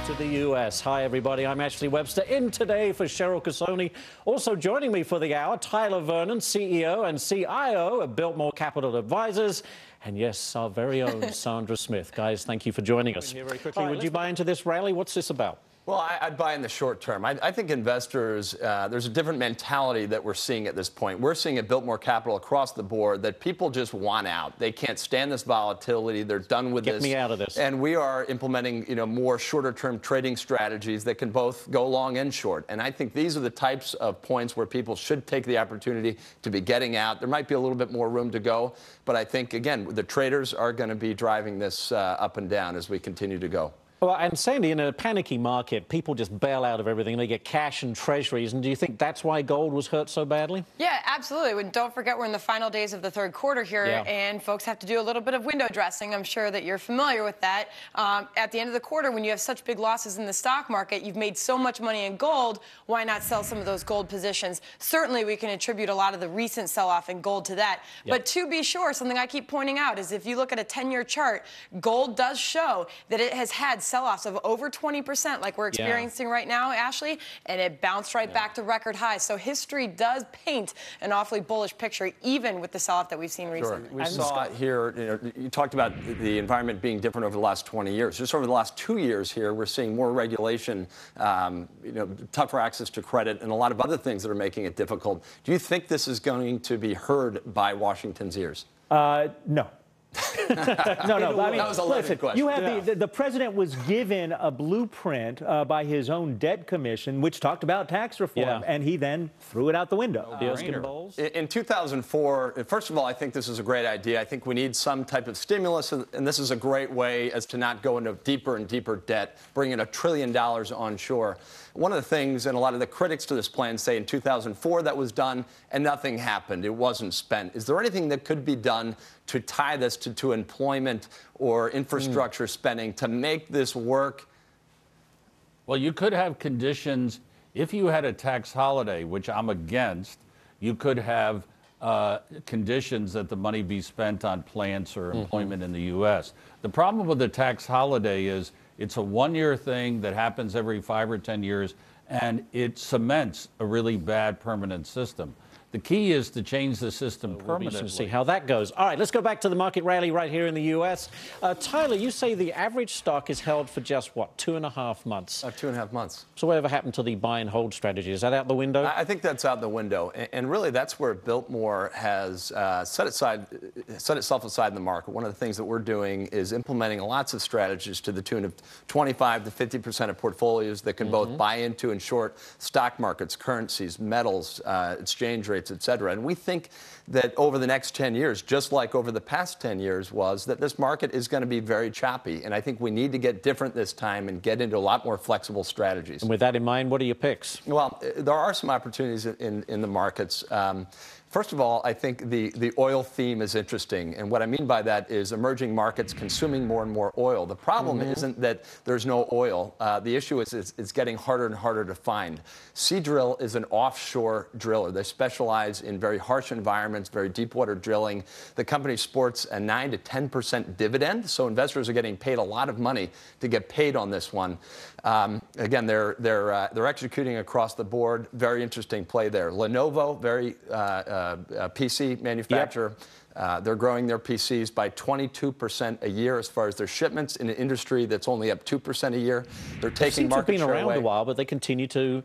to the U.S. Hi, everybody. I'm Ashley Webster in today for Cheryl Casoni. Also joining me for the hour, Tyler Vernon, CEO and CIO of Biltmore Capital Advisors. And yes, our very own Sandra Smith. Guys, thank you for joining us. Here very quickly. Would you buy into this rally? What's this about? Well, I'd buy in the short term. I think investors, there's a different mentality that we're seeing at this point. We're seeing at Biltmore Capital across the board that people just want out. They can't stand this volatility. They're done with this. Get me out of this. And we are implementing, more shorter-term trading strategies that can both go long and short. And I think these are the types of points where people should take the opportunity to be getting out. There might be a little bit more room to go, but I think, again, the traders are going to be driving this up and down as we continue to go. Well, and Sandy, in a panicky market, people just bail out of everything. They get cash and treasuries. And do you think that's why gold was hurt so badly? Yeah, absolutely. Don't forget we're in the final days of the third quarter here, and folks have to do a little bit of window dressing. I'm sure that you're familiar with that. At the end of the quarter, when you have such big losses in the stock market, you've made so much money in gold, why not sell some of those gold positions? Certainly, we can attribute a lot of the recent sell-off in gold to that. But to be sure, something I keep pointing out is if you look at a 10-year chart, gold does show that it has had sell-offs of over 20%, like we're experiencing right now, Ashley, and it bounced right back to record highs. So history does paint an awfully bullish picture, even with the sell-off that we've seen recently. We saw it here, you talked about the environment being different over the last 20 years. Just over the last 2 years here, we're seeing more regulation, tougher access to credit, and a lot of other things that are making it difficult. Do you think this is going to be heard by Washington's ears? No. No. I mean, that was a loaded question. You have the president was given a blueprint by his own debt commission, which talked about tax reform, and he then threw it out the window. In 2004, first of all, I think this is a great idea. I think we need some type of stimulus, and this is a great way as to not go into deeper and deeper debt, bringing $1 trillion onshore. One of the things, and a lot of the critics to this plan say in 2004 that was done and nothing happened. It wasn't spent. Is there anything that could be done to tie this to employment or infrastructure spending to make this work? Well, you could have conditions. If you had a tax holiday, which I'm against, you could have conditions that the money be spent on plants or employment in the U.S. The problem with the tax holiday is it's a one-year thing that happens every 5 or 10 years, and it cements a really bad permanent system. The key is to change the system permanently. We'll see how that goes. All right, let's go back to the market rally right here in the U.S. Tyler, you say the average stock is held for just, what, 2.5 months? 2.5 months. So whatever happened to the buy and hold strategy? Is that out the window? I think that's out the window. And really, that's where Biltmore has set itself aside in the market. One of the things that we're doing is implementing lots of strategies to the tune of 25 to 50% of portfolios that can both buy into and short stock markets, currencies, metals, exchange rates, et cetera. And we think that over the next 10 years, just like over the past 10 years was, that this market is going to be very choppy. And I think we need to get different this time and get into a lot more flexible strategies. And with that in mind, what are your picks? Well, there are some opportunities in the markets. First of all, I think the oil theme is interesting. And what I mean by that is emerging markets consuming more and more oil. The problem isn't that there's no oil. The issue is it's getting harder and harder to find. Seadrill is an offshore driller. They specialize in very harsh environments, very deep water drilling. The company sports a 9 to 10% dividend, so investors are getting paid a lot of money to get paid on this one. Again, they're executing across the board. Very interesting play there. Lenovo, very PC manufacturer. They're growing their PCs by 22% a year as far as their shipments in an industry that's only up 2% a year. They're taking market share away. They've been around a while, but they continue to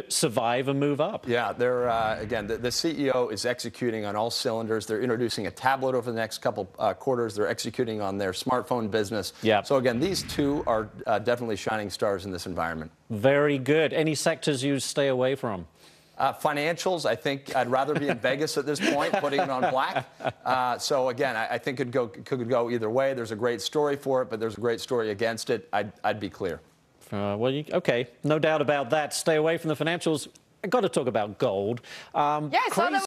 survive and move up. Yeah, they're again, the CEO is executing on all cylinders. They're introducing a tablet over the next couple quarters. They're executing on their smartphone business. So again, these two are definitely shining stars in this environment. Very good. Any sectors you stay away from? Financials, I think I'd rather be in Vegas at this point, putting it on black. So again, I think it could go either way. There's a great story for it, but there's a great story against it. I'd be clear. Okay, no doubt about that. Stay away from the financials. I've got to talk about gold. Yeah, I saw that